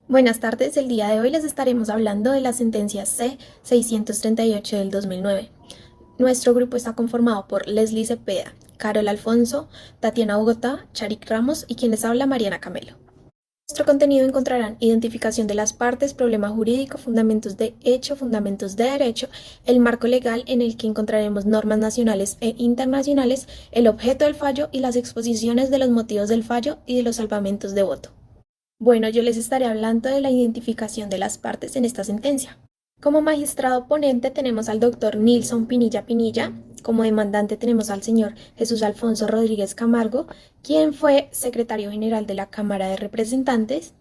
Buenas tardes, el día de hoy les estaremos hablando de la sentencia C-638 del 2009. Nuestro grupo está conformado por Leslie Cepeda, Carol Alfonso, Tatiana Bogotá, Charik Ramos y quien les habla Mariana Camelo. En nuestro contenido encontrarán identificación de las partes, problema jurídico, fundamentos de hecho, fundamentos de derecho, el marco legal en el que encontraremos normas nacionales e internacionales, el objeto del fallo y las exposiciones de los motivos del fallo y de los salvamentos de voto. Bueno, yo les estaré hablando de la identificación de las partes en esta sentencia. Como magistrado ponente tenemos al doctor Nilson Pinilla Pinilla, como demandante tenemos al señor Jesús Alfonso Rodríguez Camargo, quien fue secretario general de la Cámara de Representantes,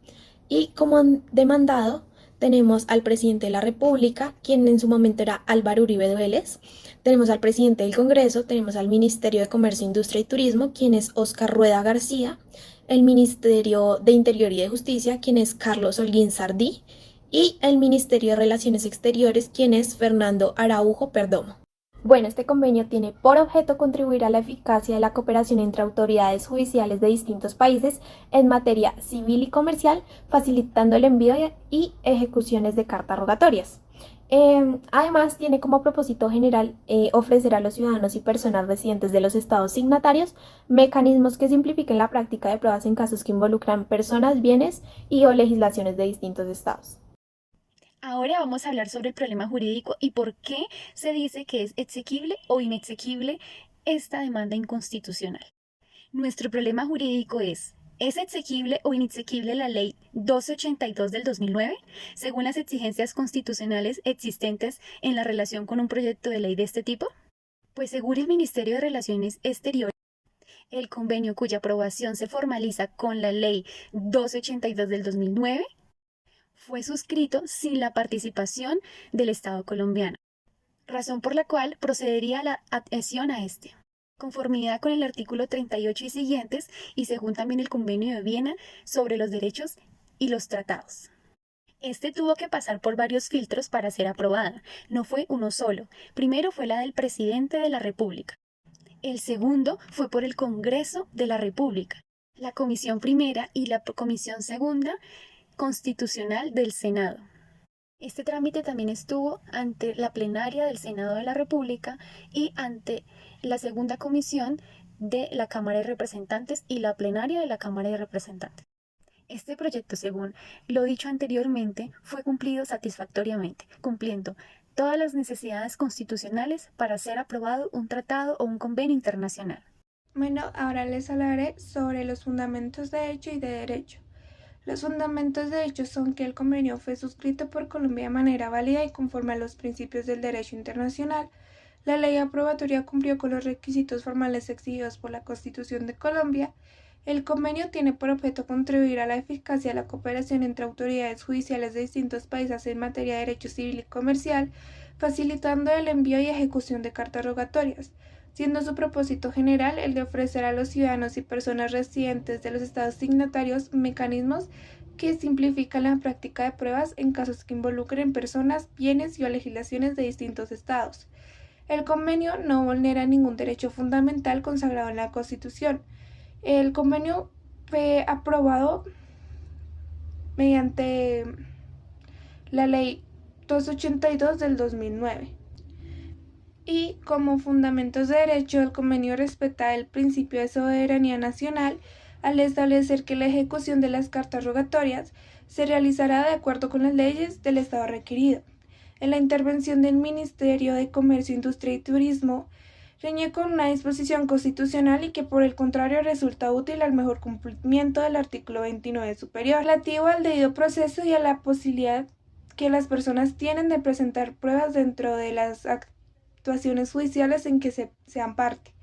y como demandado tenemos al presidente de la República, quien en su momento era Álvaro Uribe Vélez. Tenemos al presidente del Congreso, tenemos al Ministerio de Comercio, Industria y Turismo, quien es Oscar Rueda García, el Ministerio de Interior y de Justicia, quien es Carlos Holguín Sardí, y el Ministerio de Relaciones Exteriores, quien es Fernando Araujo Perdomo. Bueno, este convenio tiene por objeto contribuir a la eficacia de la cooperación entre autoridades judiciales de distintos países en materia civil y comercial, facilitando el envío y ejecuciones de cartas rogatorias. Además, tiene como propósito general ofrecer a los ciudadanos y personas residentes de los estados signatarios mecanismos que simplifiquen la práctica de pruebas en casos que involucran personas, bienes y o legislaciones de distintos estados. Ahora vamos a hablar sobre el problema jurídico y por qué se dice que es exequible o inexequible esta demanda inconstitucional. Nuestro problema jurídico ¿es exequible o inexequible la ley 1282 del 2009 según las exigencias constitucionales existentes en la relación con un proyecto de ley de este tipo? Pues según el Ministerio de Relaciones Exteriores, el convenio cuya aprobación se formaliza con la ley 1282 del 2009 fue suscrito sin la participación del Estado colombiano, razón por la cual procedería a la adhesión a este. Conformidad con el artículo 38 y siguientes, y según también el Convenio de Viena sobre los derechos y los tratados. Este tuvo que pasar por varios filtros para ser aprobada. No fue uno solo. Primero fue la del presidente de la República. El segundo fue por el Congreso de la República, la Comisión Primera y la Comisión Segunda Constitucional del Senado. Este trámite también estuvo ante la plenaria del Senado de la República y ante la segunda comisión de la Cámara de Representantes y la plenaria de la Cámara de Representantes. Este proyecto, según lo dicho anteriormente, fue cumplido satisfactoriamente, cumpliendo todas las necesidades constitucionales para ser aprobado un tratado o un convenio internacional. Bueno, ahora les hablaré sobre los fundamentos de hecho y de derecho. Los fundamentos de hecho son que el convenio fue suscrito por Colombia de manera válida y conforme a los principios del derecho internacional. La ley aprobatoria cumplió con los requisitos formales exigidos por la Constitución de Colombia. El convenio tiene por objeto contribuir a la eficacia de la cooperación entre autoridades judiciales de distintos países en materia de derecho civil y comercial, facilitando el envío y ejecución de cartas rogatorias, siendo su propósito general el de ofrecer a los ciudadanos y personas residentes de los estados signatarios mecanismos que simplifican la práctica de pruebas en casos que involucren personas, bienes y o legislaciones de distintos estados. El convenio no vulnera ningún derecho fundamental consagrado en la Constitución. El convenio fue aprobado mediante la Ley 282 del 2009. Y como fundamentos de derecho, el convenio respeta el principio de soberanía nacional al establecer que la ejecución de las cartas rogatorias se realizará de acuerdo con las leyes del Estado requerido. En la intervención del Ministerio de Comercio, Industria y Turismo, riñe con una disposición constitucional y que por el contrario resulta útil al mejor cumplimiento del artículo 29 superior, relativo al debido proceso y a la posibilidad que las personas tienen de presentar pruebas dentro de las actuaciones judiciales en que sean parte.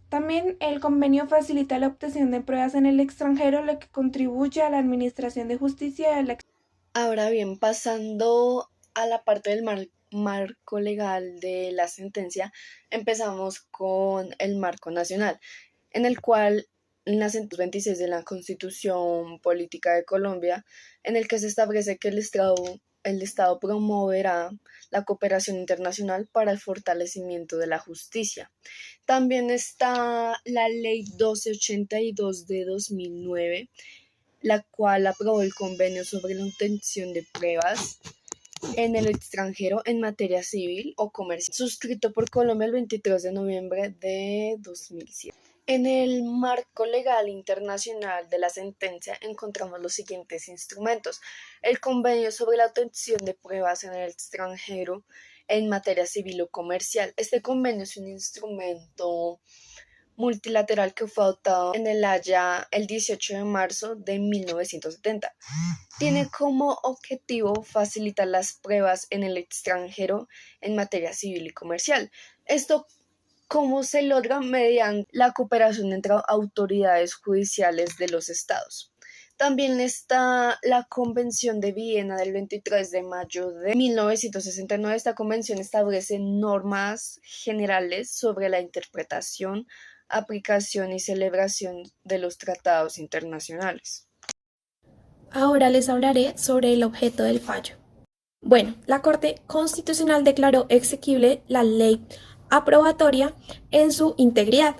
También el convenio facilita la obtención de pruebas en el extranjero, lo que contribuye a la administración de justicia y a la. Ahora bien, pasando a la parte del marco legal de la sentencia, empezamos con el marco nacional, en el cual en la 126 de la Constitución Política de Colombia, en el que se establece que el Estado promoverá la cooperación internacional para el fortalecimiento de la justicia. También está la Ley 1282 de 2009, la cual aprobó el convenio sobre la obtención de pruebas en el extranjero en materia civil o comercial, suscrito por Colombia el 23 de noviembre de 2007. En el marco legal internacional de la sentencia encontramos los siguientes instrumentos: el convenio sobre la obtención de pruebas en el extranjero en materia civil o comercial. Este convenio es un instrumento multilateral que fue adoptado en el Haya el 18 de marzo de 1970. Tiene como objetivo facilitar las pruebas en el extranjero en materia civil y comercial. Esto, ¿cómo se logra? Mediante la cooperación entre autoridades judiciales de los estados. También está la Convención de Viena del 23 de mayo de 1969. Esta convención establece normas generales sobre la interpretación, aplicación y celebración de los tratados internacionales. Ahora les hablaré sobre el objeto del fallo. Bueno, la Corte Constitucional declaró exequible la ley aprobatoria en su integridad,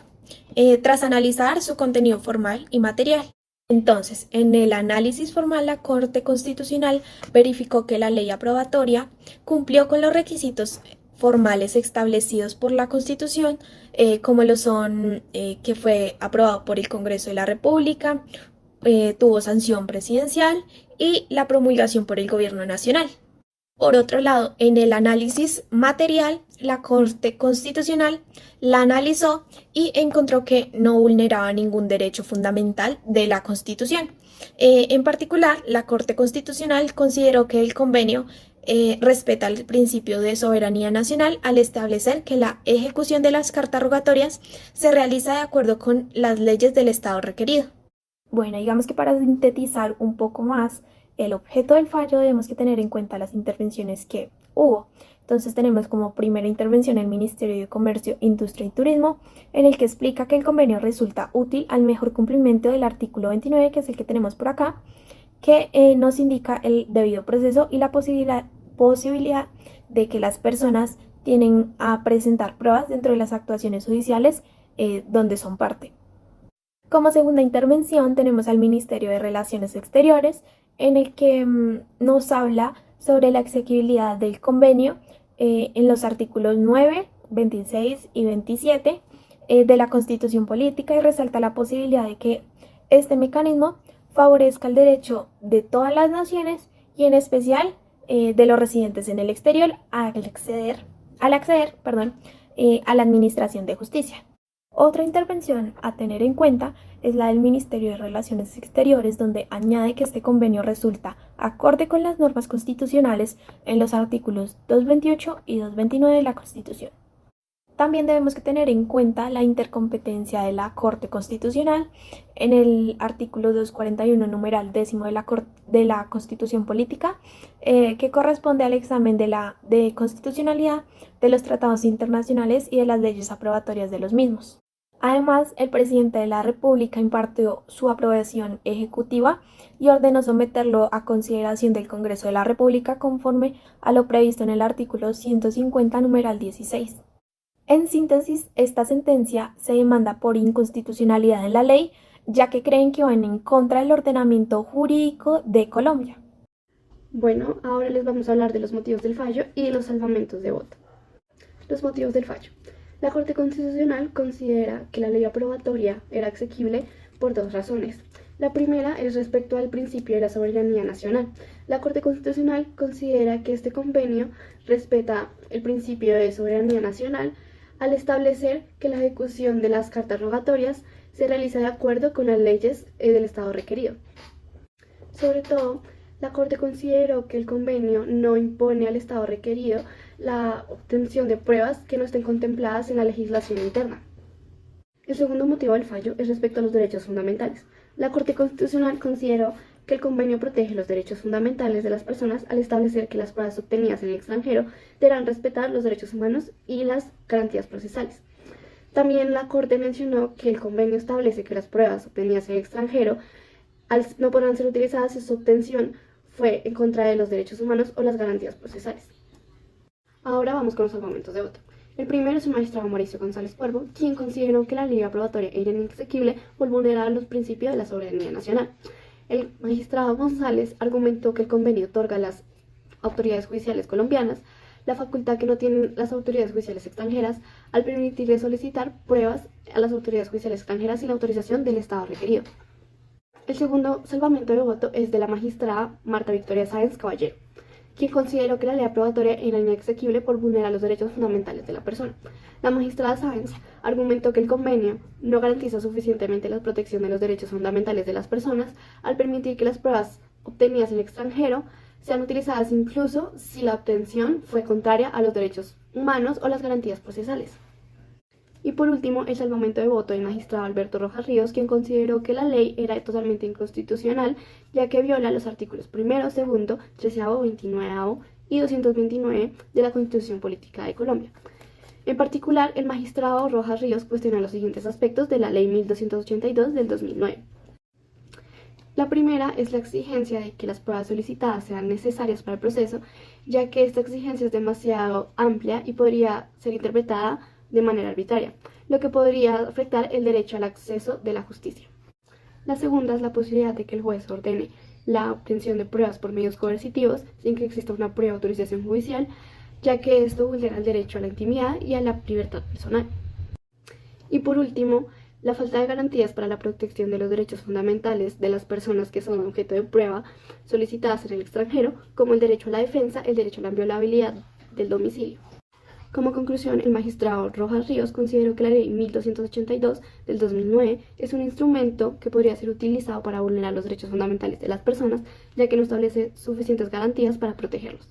tras analizar su contenido formal y material. Entonces, en el análisis formal, la Corte Constitucional verificó que la ley aprobatoria cumplió con los requisitos formales establecidos por la Constitución, como lo son que fue aprobado por el Congreso de la República, tuvo sanción presidencial y la promulgación por el Gobierno Nacional. Por otro lado, en el análisis material, la Corte Constitucional la analizó y encontró que no vulneraba ningún derecho fundamental de la Constitución. En particular, la Corte Constitucional consideró que el convenio respeta el principio de soberanía nacional al establecer que la ejecución de las cartas rogatorias se realiza de acuerdo con las leyes del Estado requerido. Bueno, digamos que para sintetizar un poco más el objeto del fallo, debemos que tener en cuenta las intervenciones que hubo. Entonces tenemos como primera intervención el Ministerio de Comercio, Industria y Turismo, en el que explica que el convenio resulta útil al mejor cumplimiento del artículo 29, que es el que tenemos por acá, que nos indica el debido proceso y la posibilidad de que las personas tienen a presentar pruebas dentro de las actuaciones judiciales donde son parte. Como segunda intervención tenemos al Ministerio de Relaciones Exteriores, en el que nos habla sobre la exequibilidad del convenio en los artículos 9, 26 y 27 de la Constitución Política, y resalta la posibilidad de que este mecanismo favorezca el derecho de todas las naciones y en especial de los residentes en el exterior al acceder a la administración de justicia. Otra intervención a tener en cuenta es la del Ministerio de Relaciones Exteriores, donde añade que este convenio resulta acorde con las normas constitucionales en los artículos 228 y 229 de la Constitución. También debemos que tener en cuenta la intercompetencia de la Corte Constitucional en el artículo 241, numeral 10 de la Constitución Política, que corresponde al examen de constitucionalidad de los tratados internacionales y de las leyes aprobatorias de los mismos. Además, el presidente de la República impartió su aprobación ejecutiva y ordenó someterlo a consideración del Congreso de la República conforme a lo previsto en el artículo 150, numeral 16. En síntesis, esta sentencia se demanda por inconstitucionalidad en la ley, ya que creen que van en contra del ordenamiento jurídico de Colombia. Bueno, ahora les vamos a hablar de los motivos del fallo y de los salvamentos de voto. Los motivos del fallo. La Corte Constitucional considera que la ley aprobatoria era exequible por dos razones. La primera es respecto al principio de la soberanía nacional. La Corte Constitucional considera que este convenio respeta el principio de soberanía nacional al establecer que la ejecución de las cartas rogatorias se realiza de acuerdo con las leyes del Estado requerido. Sobre todo, la Corte consideró que el convenio no impone al Estado requerido la obtención de pruebas que no estén contempladas en la legislación interna. El segundo motivo del fallo es respecto a los derechos fundamentales. La Corte Constitucional consideró que el convenio protege los derechos fundamentales de las personas al establecer que las pruebas obtenidas en el extranjero deberán respetar los derechos humanos y las garantías procesales. También la Corte mencionó que el convenio establece que las pruebas obtenidas en el extranjero no podrán ser utilizadas si su obtención fue en contra de los derechos humanos o las garantías procesales. Ahora vamos con los salvamentos de voto. El primero es el magistrado Mauricio González Cuervo, quien consideró que la ley aprobatoria era inexequible por vulnerar los principios de la soberanía nacional. El magistrado González argumentó que el convenio otorga a las autoridades judiciales colombianas la facultad que no tienen las autoridades judiciales extranjeras al permitirle solicitar pruebas a las autoridades judiciales extranjeras sin la autorización del Estado requerido. El segundo salvamento de voto es de la magistrada Marta Victoria Sáenz Caballero, quien consideró que la ley aprobatoria era inexequible por vulnerar los derechos fundamentales de la persona. La magistrada Sáenz argumentó que el convenio no garantiza suficientemente la protección de los derechos fundamentales de las personas al permitir que las pruebas obtenidas en el extranjero sean utilizadas incluso si la obtención fue contraria a los derechos humanos o las garantías procesales. Y por último, el salvamento de voto del magistrado Alberto Rojas Ríos, quien consideró que la ley era totalmente inconstitucional, ya que viola los artículos 1, 2, 13, 29 y 229 de la Constitución Política de Colombia. En particular, el magistrado Rojas Ríos cuestiona los siguientes aspectos de la Ley 1282 del 2009. La primera es la exigencia de que las pruebas solicitadas sean necesarias para el proceso, ya que esta exigencia es demasiado amplia y podría ser interpretada de manera arbitraria, lo que podría afectar el derecho al acceso de la justicia. La segunda es la posibilidad de que el juez ordene la obtención de pruebas por medios coercitivos sin que exista una previa autorización judicial, ya que esto vulnera el derecho a la intimidad y a la libertad personal. Y por último, la falta de garantías para la protección de los derechos fundamentales de las personas que son objeto de prueba solicitadas en el extranjero, como el derecho a la defensa, el derecho a la inviolabilidad del domicilio. Como conclusión, el magistrado Rojas Ríos consideró que la ley 1282 del 2009 es un instrumento que podría ser utilizado para vulnerar los derechos fundamentales de las personas, ya que no establece suficientes garantías para protegerlos.